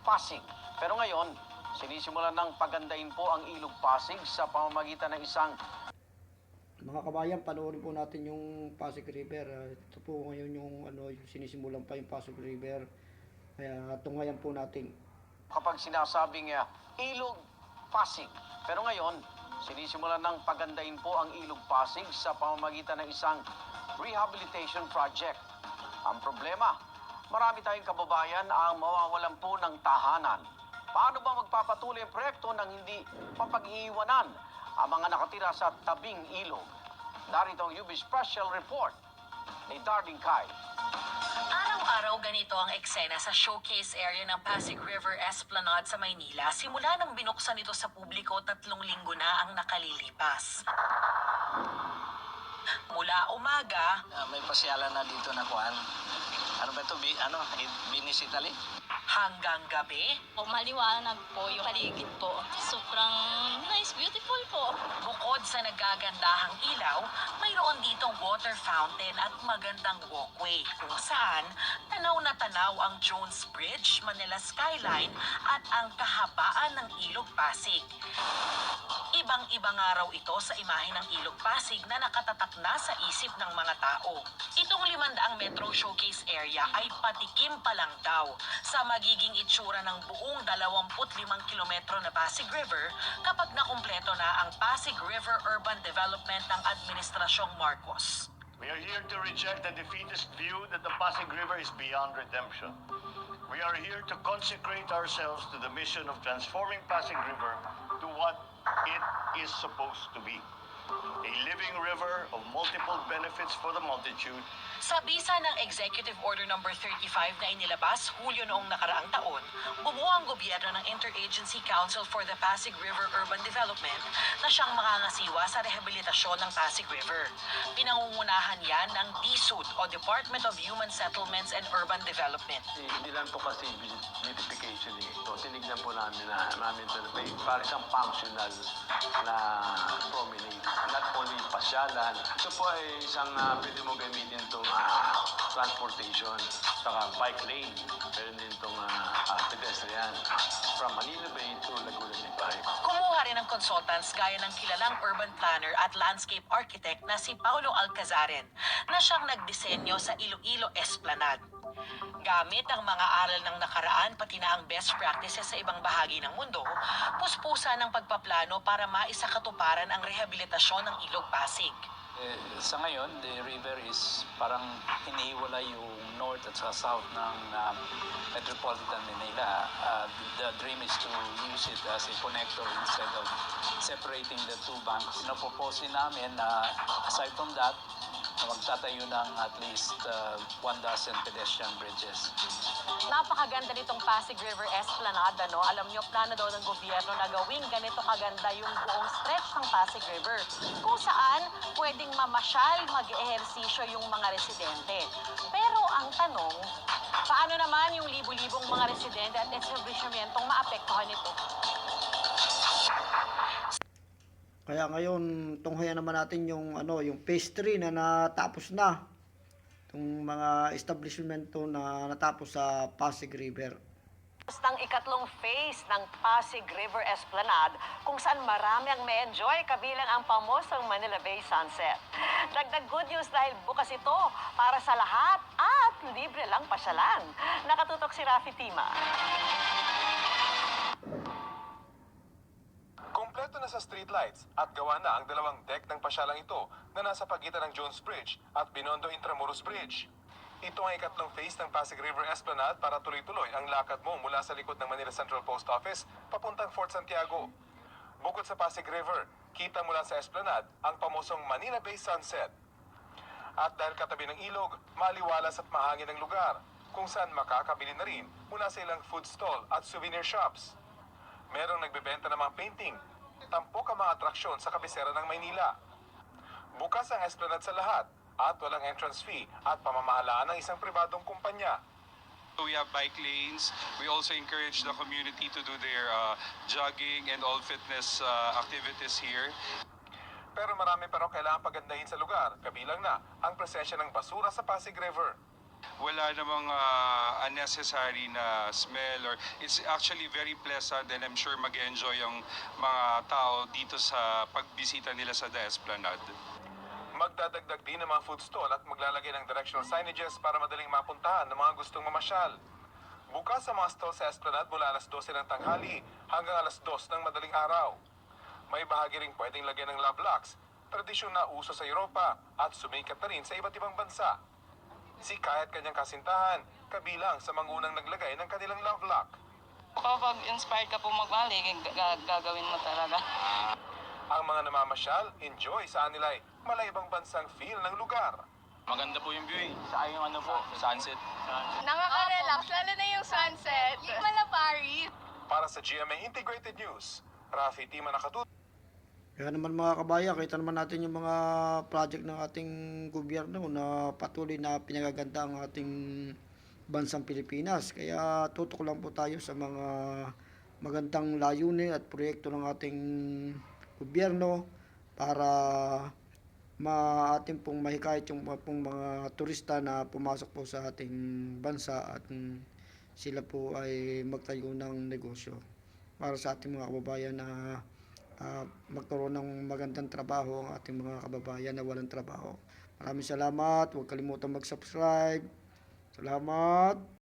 Pasig. Pero ngayon, sinisimulan ng pagandahin po ang Ilog Pasig sa pamamagitan ng isang... Mga kabayan, panoorin po natin yung Pasig River. Ito po ngayon yung yung sinisimulan pa yung Pasig River. Kaya tunghayan po natin. Kapag sinasabing Ilog Pasig. Pero ngayon, sinisimulan ng pagandahin po ang Ilog Pasig sa pamamagitan ng isang rehabilitation project. Ang problema, marami tayong kababayan ang mawawalan po ng tahanan. Paano ba magpapatuloy ang proyekto nang hindi mapag-iiwanan ang mga nakatira sa tabing ilog? Darito ang UB Special Report ni Darling Kai. Araw-araw ganito ang eksena sa showcase area ng Pasig River Esplanade sa Maynila simula nang binuksan ito sa publiko 3 linggo na ang nakalilipas. Mula umaga, may pasyalan na dito na kuan. Ano ba ito? Venice, Italy? hanggang gabi, Maliwanag po yung paligid po. Sobrang nice, beautiful po. bukod sa nagagandahang ilaw, mayroon ditong water fountain at magandang walkway kung saan tanaw na tanaw ang Jones Bridge, Manila Skyline at ang kahabaan ng Ilog Pasig. Ibang-ibang araw ito sa imahe ng Ilog Pasig na nakatatak na sa isip ng mga tao. Itong 500 Metro Showcase Area ay patikim pa lang daw sa magiging itsura ng buong 25 kilometro na Pasig River kapag nakumpleto na ang Pasig River Urban Development ng Administrasyong Marcos. We are here to reject the defeatist view that the Pasig River is beyond redemption. We are here to consecrate ourselves to the mission of transforming Pasig River to what it is supposed to be. A living river of multiple benefits for the multitude. Sa bisa ng Executive Order No. 35 na inilabas Hulyo noong nakaraang taon, bumuo ang gobyerno ng Interagency Council for the Pasig River Urban Development na siyang makangasiwa sa rehabilitasyon ng Pasig River. Pinangungunahan yan ng DSUD o Department of Human Settlements and Urban Development. Hindi lang po kasi beautification ito. Tinignan po namin ito na para isang functional na promenade. Not only pasyalan. Ito po ay isang pwede mo gamitin itong transportation, saka bike lane. Meron din itong pedestrian from Manila Bay to Laguna de Bay. Kumuha rin ng consultants gaya ng kilalang urban planner at landscape architect na si Paulo Alcazaren na siyang nagdisenyo sa Iloilo Esplanade. Gamit ang mga aral ng nakaraan pati na ang best practices sa ibang bahagi ng mundo, puspusa ng pagpaplano para maisakatuparan ang rehabilitasyon ng Ilog Pasig. Sa ngayon, the river is parang hinihiwala yung north at sa south ng Metropolitan Manila. The dream is to use it as a connector instead of separating the two banks. Napropose din namin na aside from that, magtatayo ng at least 1 dozen pedestrian bridges. Napakaganda nitong Pasig River Esplanade, no? Alam nyo, plano daw ng gobyerno na gawing ganito kaganda yung buong stretch ng Pasig River, kung saan pwedeng mamasyal, mag-ehersisyo yung mga residente. Pero ang tanong, paano naman yung libu-libong mga residente at establishmentong maapektuhan nito? Kaya ngayon, tunghayan naman natin yung yung phase 3 na natapos na. Itong mga establishmento na natapos sa Pasig River. Ng ikatlong phase ng Pasig River Esplanade kung saan marami ang may-enjoy kabilang ang pamosong Manila Bay Sunset. Dagdag good news dahil bukas ito para sa lahat at libre lang pasyalan. Nakatutok si Rafi Tima. Kompleto na sa streetlights at gawa na ang 2 deck ng pasyalang ito na nasa pagitan ng Jones Bridge at Binondo Intramuros Bridge. Ito ang ikatlong phase ng Pasig River Esplanade para tuloy-tuloy ang lakad mo mula sa likod ng Manila Central Post Office papuntang Fort Santiago. Bukod sa Pasig River, kita mula sa Esplanade ang pamosong Manila Bay Sunset. At dahil katabi ng ilog, maliwalas at mahangin ang lugar kung saan makakabili na rin mula sa ilang food stall at souvenir shops. Merong nagbebenta ng mga painting, tampok ang mga atraksyon sa kabisera ng Maynila. Bukas ang Esplanade sa lahat at walang entrance fee at pamamahalaan ng isang pribadong kumpanya. We have bike lanes. We also encourage the community to do their jogging and all fitness activities here. Pero marami pa raw kailangan pagandahin sa lugar, kabilang na ang presensya ng basura sa Pasig River. Wala namang unnecessary na smell or it's actually very pleasant and I'm sure mag-enjoy ang mga tao dito sa pagbisita nila sa The Esplanade. Magdadagdag din ng mga food stall at maglalagay ng directional signages para madaling mapuntahan ng mga gustong mamasyal. Bukas sa mga stall sa Esplanade mula alas 12 ng tanghali hanggang alas 2 ng madaling araw. May bahagi ring pwedeng lagyan ng love locks, tradisyon na uso sa Europa at sumikat na rin sa iba't ibang bansa. Si Kai at kanyang kasintahan, kabilang sa mangunang naglagay ng kanilang love lock. Kapag inspired ka po magmali, gagawin mo talaga. Ang mga namamasyal, enjoy sa anilay, malaybang bansang feel ng lugar. Maganda po yung view sa yung sunset. Nakaka-relax, lalo na yung sunset. Wala Paris. Para sa GMA Integrated News, Rafi Tima nakatuto. Kaya naman mga kabayan, kita naman natin yung mga project ng ating gobyerno na patuloy na pinagaganda ang ating bansang Pilipinas. Kaya tutok lang po tayo sa mga magandang layunin at proyekto ng ating gobyerno para ating pong mahikayat yung pong mga turista na pumasok po sa ating bansa at sila po ay magtayo ng negosyo para sa ating mga kababayan na magkaroon ng magandang trabaho ang ating mga kababayan na walang trabaho. Maraming salamat. Huwag kalimutan mag-subscribe. Salamat.